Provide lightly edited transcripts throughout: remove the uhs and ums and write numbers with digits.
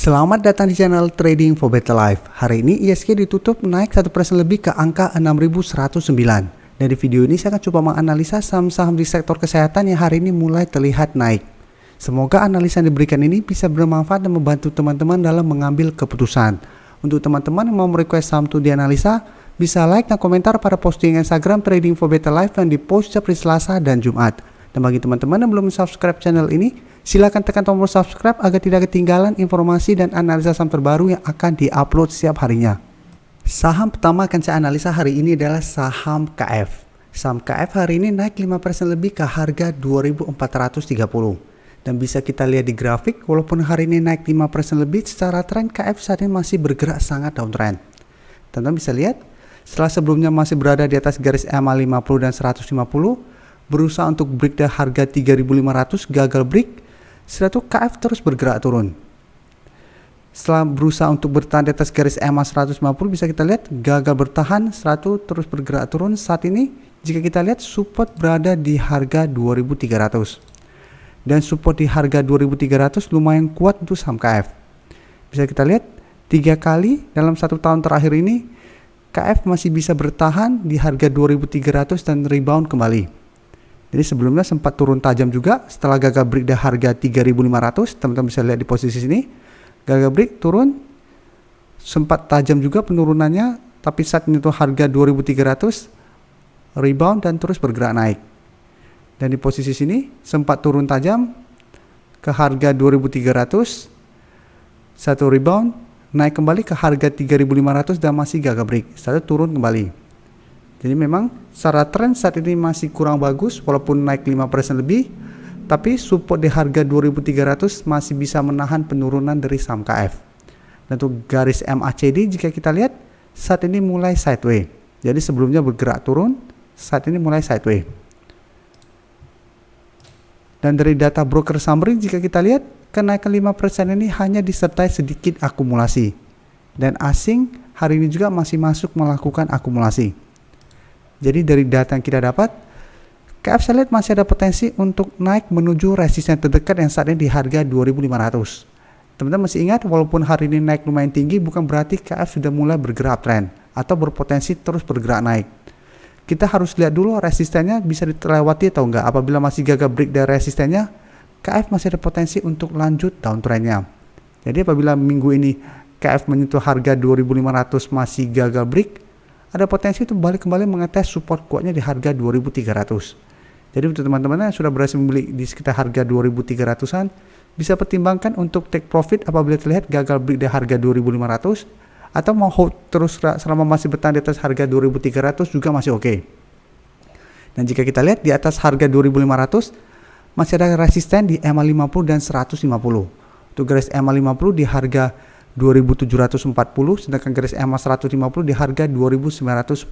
Selamat datang di channel Trading for Better Life. Hari ini ISG ditutup naik 1% lebih ke angka 6.109. Dan di video ini saya akan coba menganalisa saham-saham di sektor kesehatan yang hari ini mulai terlihat naik. Semoga analisa yang diberikan ini bisa bermanfaat dan membantu teman-teman dalam mengambil keputusan. Untuk teman-teman yang mau merequest saham itu dianalisa, bisa like dan komentar pada posting Instagram Trading for Better Life yang dipost setiap hari Selasa dan Jumat. Dan bagi teman-teman yang belum subscribe channel ini, silakan tekan tombol subscribe agar tidak ketinggalan informasi dan analisa saham terbaru yang akan diupload setiap harinya. Saham pertama akan saya analisa hari ini adalah saham KF. Saham KF hari ini naik 5% lebih ke harga 2.430. Dan bisa kita lihat di grafik, walaupun hari ini naik 5% lebih, secara tren KF saat ini masih bergerak sangat downtrend. Teman-teman bisa lihat, setelah sebelumnya masih berada di atas garis EMA 50 dan 150, berusaha untuk break dari harga 3.500, gagal break. Setelah itu KF terus bergerak turun. Setelah berusaha untuk bertahan di atas garis EMA 150, bisa kita lihat gagal bertahan, setelah itu terus bergerak turun. Saat ini jika kita lihat support berada di harga 2.300. Dan support di harga 2.300 lumayan kuat untuk saham KF. Bisa kita lihat 3 kali dalam 1 tahun terakhir ini KF masih bisa bertahan di harga 2.300 dan rebound kembali. Jadi sebelumnya sempat turun tajam juga setelah gagal break di harga 3.500. Teman-teman bisa lihat di posisi sini. Gagal break turun. Sempat tajam juga penurunannya. Tapi saat ini tuh harga 2.300. Rebound dan terus bergerak naik. Dan di posisi sini sempat turun tajam ke harga 2.300. Satu rebound. Naik kembali ke harga 3.500 dan masih gagal break. Setelah itu turun kembali. Jadi memang secara tren saat ini masih kurang bagus walaupun naik 5% lebih, tapi support di harga 2.300 masih bisa menahan penurunan dari saham KF. Dan untuk garis MACD jika kita lihat saat ini mulai sideways. Jadi sebelumnya bergerak turun, saat ini mulai sideways. Dan dari data broker summary jika kita lihat kenaikan 5% ini hanya disertai sedikit akumulasi. Dan asing hari ini juga masih masuk melakukan akumulasi. Jadi dari data yang kita dapat, KF saya lihat masih ada potensi untuk naik menuju resisten terdekat yang saat ini di harga 2.500. Teman-teman masih ingat walaupun hari ini naik lumayan tinggi bukan berarti KF sudah mulai bergerak tren atau berpotensi terus bergerak naik. Kita harus lihat dulu resistennya bisa dilewati atau enggak. Apabila masih gagal break dari resistennya, KF masih ada potensi untuk lanjut downtrendnya. Jadi apabila minggu ini KF menyentuh harga 2.500 masih gagal break, ada potensi untuk balik kembali mengetes support kuatnya di harga 2.300. Jadi untuk teman-teman yang sudah berhasil membeli di sekitar harga 2.300-an, bisa pertimbangkan untuk take profit apabila terlihat gagal break di harga 2.500 atau mau hold terus selama masih bertahan di atas harga 2.300 juga masih oke. Dan jika kita lihat di atas harga 2.500 masih ada resisten di EMA 50 dan 150. Untuk garis EMA 50 di harga 2.740, sedangkan garis EMA 150 di harga 2.910.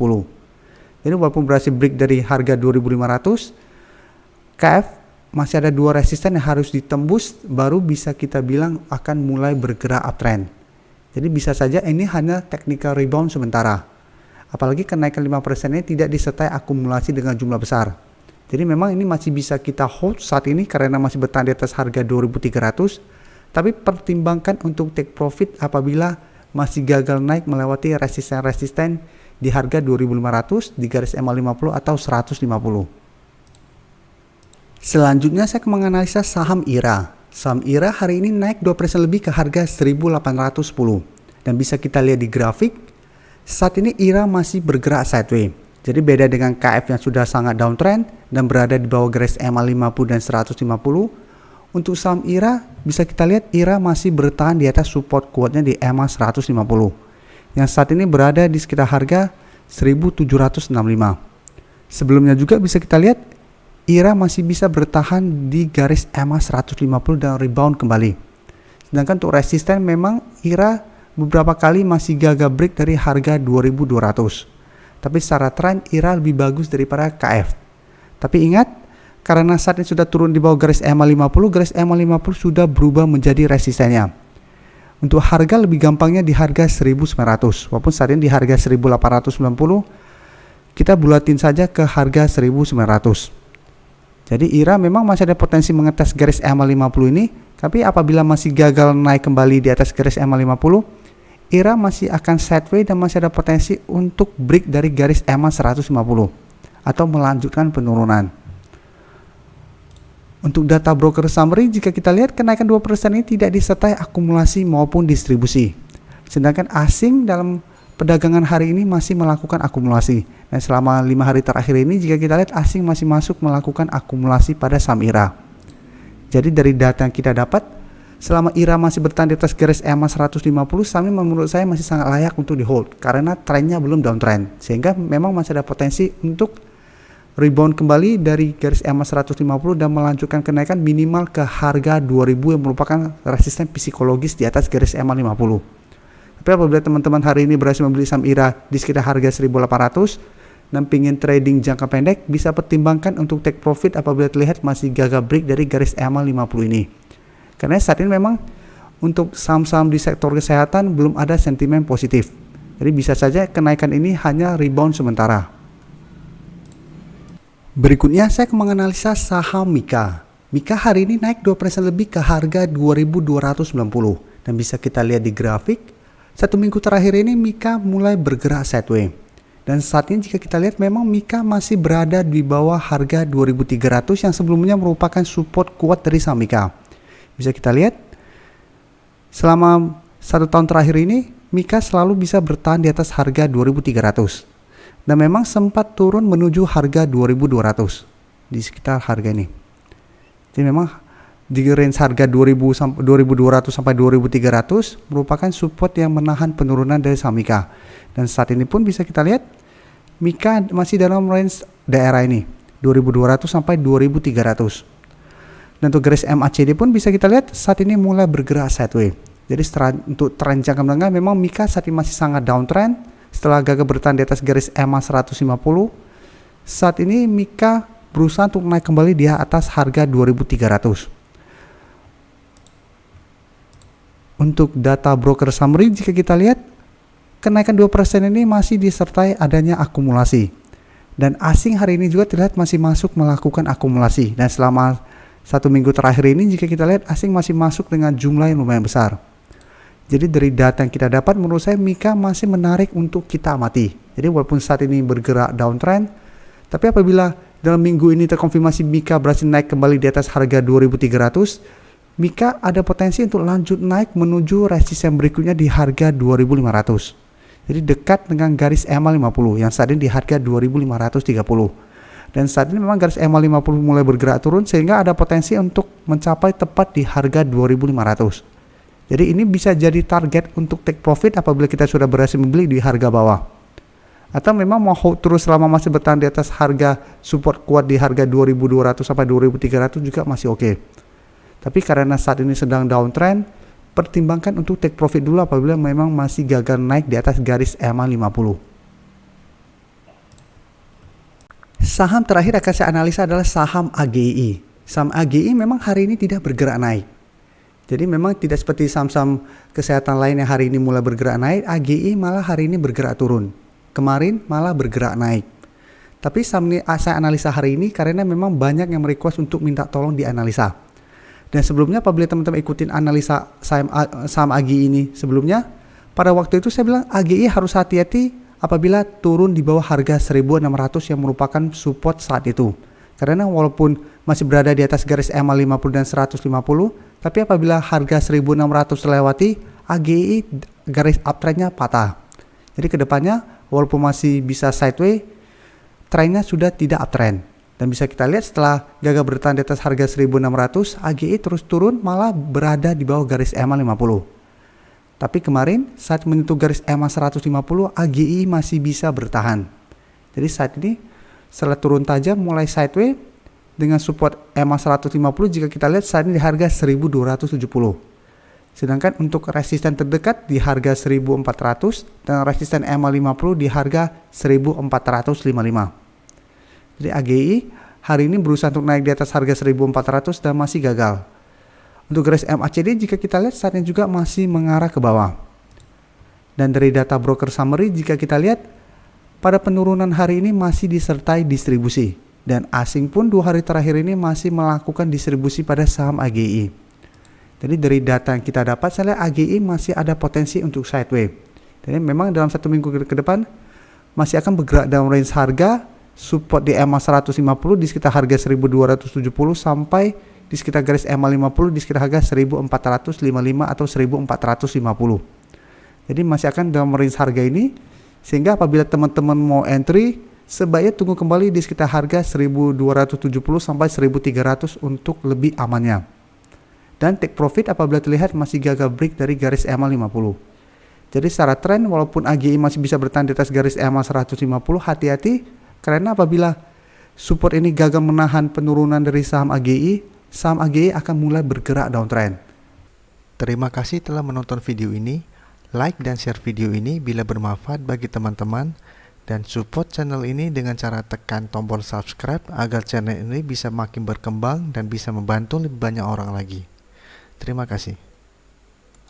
Jadi walaupun berhasil break dari harga 2.500, KF masih ada 2 resisten yang harus ditembus baru bisa kita bilang akan mulai bergerak uptrend. Jadi bisa saja ini hanya technical rebound sementara. Apalagi kenaikan 5% ini tidak disertai akumulasi dengan jumlah besar. Jadi memang ini masih bisa kita hold saat ini karena masih bertahan di atas harga 2.300. Tapi pertimbangkan untuk take profit apabila masih gagal naik melewati resisten-resisten di harga 2.500 di garis EMA 50 atau 150. Selanjutnya saya akan menganalisa saham IRA. Saham IRA hari ini naik 2% lebih ke harga 1.810. Dan bisa kita lihat di grafik, saat ini IRA masih bergerak sideways. Jadi beda dengan KF yang sudah sangat downtrend dan berada di bawah garis EMA 50 dan 150. Untuk saham IRA, bisa kita lihat IRA masih bertahan di atas support kuatnya di EMA 150. Yang saat ini berada di sekitar harga 1.765. Sebelumnya juga bisa kita lihat IRA masih bisa bertahan di garis EMA 150 dan rebound kembali. Sedangkan untuk resisten memang IRA beberapa kali masih gagal break dari harga 2.200. Tapi secara tren IRA lebih bagus daripada KF. Tapi ingat, karena saat ini sudah turun di bawah garis EMA 50, garis EMA 50 sudah berubah menjadi resistennya. Untuk harga lebih gampangnya di harga 1.900, walaupun saat ini di harga 1.890, kita bulatin saja ke harga 1.900. Jadi IRA memang masih ada potensi mengetes garis EMA 50 ini Tapi apabila masih gagal naik kembali di atas garis EMA 50, IRA masih akan sideways dan masih ada potensi untuk break dari garis EMA 150 atau melanjutkan penurunan. Untuk data broker summary, jika kita lihat kenaikan 2% ini tidak disertai akumulasi maupun distribusi. Sedangkan asing dalam perdagangan hari ini masih melakukan akumulasi. Dan selama 5 hari terakhir ini jika kita lihat asing masih masuk melakukan akumulasi pada saham IRA. Jadi dari data yang kita dapat, selama IRA masih bertahan di atas garis EMA 150, saham ini menurut saya masih sangat layak untuk di hold karena trennya belum downtrend. Sehingga memang masih ada potensi untuk rebound kembali dari garis EMA 150 dan melanjutkan kenaikan minimal ke harga 2000 yang merupakan resisten psikologis di atas garis EMA 50. Tapi apabila teman-teman hari ini berhasil membeli saham IRA di sekitar harga 1800 dan ingin trading jangka pendek, bisa pertimbangkan untuk take profit apabila terlihat masih gagal break dari garis EMA 50 ini. Karena saat ini memang untuk saham-saham di sektor kesehatan belum ada sentimen positif. Jadi bisa saja kenaikan ini hanya rebound sementara. Berikutnya saya akan menganalisa saham Mika. Mika hari ini naik 2% lebih ke harga 2290 dan bisa kita lihat di grafik. 1 minggu terakhir ini Mika mulai bergerak sideways. Dan saat ini jika kita lihat memang Mika masih berada di bawah harga 2300 yang sebelumnya merupakan support kuat dari saham Mika. Bisa kita lihat selama 1 tahun terakhir ini Mika selalu bisa bertahan di atas harga 2300. Dan memang sempat turun menuju harga 2200 di sekitar harga ini. Jadi memang di range harga 2200 sampai 2300 merupakan support yang menahan penurunan dari saham Mika. Dan saat ini pun bisa kita lihat Mika masih dalam range daerah ini 2200 sampai 2300. Dan untuk garis MACD pun bisa kita lihat saat ini mulai bergerak sideways. Jadi untuk tren jangka menengah memang Mika saat ini masih sangat downtrend. Setelah gagal bertahan di atas garis EMA 150, saat ini Mika berusaha untuk naik kembali di atas harga 2300. Untuk data broker summary jika kita lihat, kenaikan 2% ini masih disertai adanya akumulasi. Dan asing hari ini juga terlihat masih masuk melakukan akumulasi. Dan selama 1 minggu terakhir ini jika kita lihat asing masih masuk dengan jumlah yang lumayan besar. Jadi dari data yang kita dapat menurut saya Mika masih menarik untuk kita amati. Jadi walaupun saat ini bergerak downtrend, tapi apabila dalam minggu ini terkonfirmasi Mika berhasil naik kembali di atas harga 2300, Mika ada potensi untuk lanjut naik menuju resisten berikutnya di harga 2500. Jadi dekat dengan garis EMA 50 yang saat ini di harga 2530. Dan saat ini memang garis EMA 50 mulai bergerak turun sehingga ada potensi untuk mencapai tepat di harga 2500. Jadi ini bisa jadi target untuk take profit apabila kita sudah berhasil membeli di harga bawah. Atau memang mau hold terus selama masih bertahan di atas harga support kuat di harga 2200 sampai 2300 juga masih oke. Tapi karena saat ini sedang downtrend, pertimbangkan untuk take profit dulu apabila memang masih gagal naik di atas garis EMA 50. Saham terakhir akan saya analisa adalah saham AGI. Saham AGI memang hari ini tidak bergerak naik. Jadi memang tidak seperti saham-saham kesehatan lain yang hari ini mulai bergerak naik, AGI malah hari ini bergerak turun. Kemarin malah bergerak naik. Tapi saham ini saya analisa hari ini karena memang banyak yang merequest untuk minta tolong dianalisa. Dan sebelumnya apabila teman-teman ikutin analisa saham AGI ini sebelumnya, pada waktu itu saya bilang AGI harus hati-hati apabila turun di bawah harga 1600 yang merupakan support saat itu. Karena walaupun masih berada di atas garis EMA 50 dan 150, tapi apabila harga 1600 terlewati, AGI garis uptrendnya patah. Jadi kedepannya walaupun masih bisa sideways, trennya sudah tidak uptrend. Dan bisa kita lihat setelah gagal bertahan di atas harga 1600, AGI terus turun malah berada di bawah garis EMA 50. Tapi kemarin saat menyentuh garis EMA 150, AGI masih bisa bertahan. Jadi saat ini setelah turun tajam mulai sideways, dengan support EMA 150 jika kita lihat saat ini di harga 1270. Sedangkan untuk resisten terdekat di harga 1400 dan resisten EMA 50 di harga 1455. Jadi AGI hari ini berusaha untuk naik di atas harga 1400 dan masih gagal. Untuk garis MACD jika kita lihat saat ini juga masih mengarah ke bawah. Dan dari data broker summary jika kita lihat pada penurunan hari ini masih disertai distribusi. Dan asing pun 2 hari terakhir ini masih melakukan distribusi pada saham AGI. Jadi dari data yang kita dapat, saya lihat AGI masih ada potensi untuk sideways. Jadi memang dalam 1 minggu ke depan masih akan bergerak dalam range harga support di EMA 150 di sekitar harga 1270 sampai di sekitar garis EMA 50 di sekitar harga 1455 atau 1450. Jadi masih akan dalam range harga ini, sehingga apabila teman-teman mau entry, sebaiknya tunggu kembali di sekitar harga 1270 sampai 1300 untuk lebih amannya. Dan take profit apabila terlihat masih gagal break dari garis EMA 50. Jadi secara tren, walaupun AGI masih bisa bertahan di atas garis EMA 150, hati-hati karena apabila support ini gagal menahan penurunan dari saham AGI akan mulai bergerak downtrend. Terima kasih telah menonton video ini. Like dan share video ini bila bermanfaat bagi teman-teman, dan support channel ini dengan cara tekan tombol subscribe agar channel ini bisa makin berkembang dan bisa membantu lebih banyak orang lagi. Terima kasih.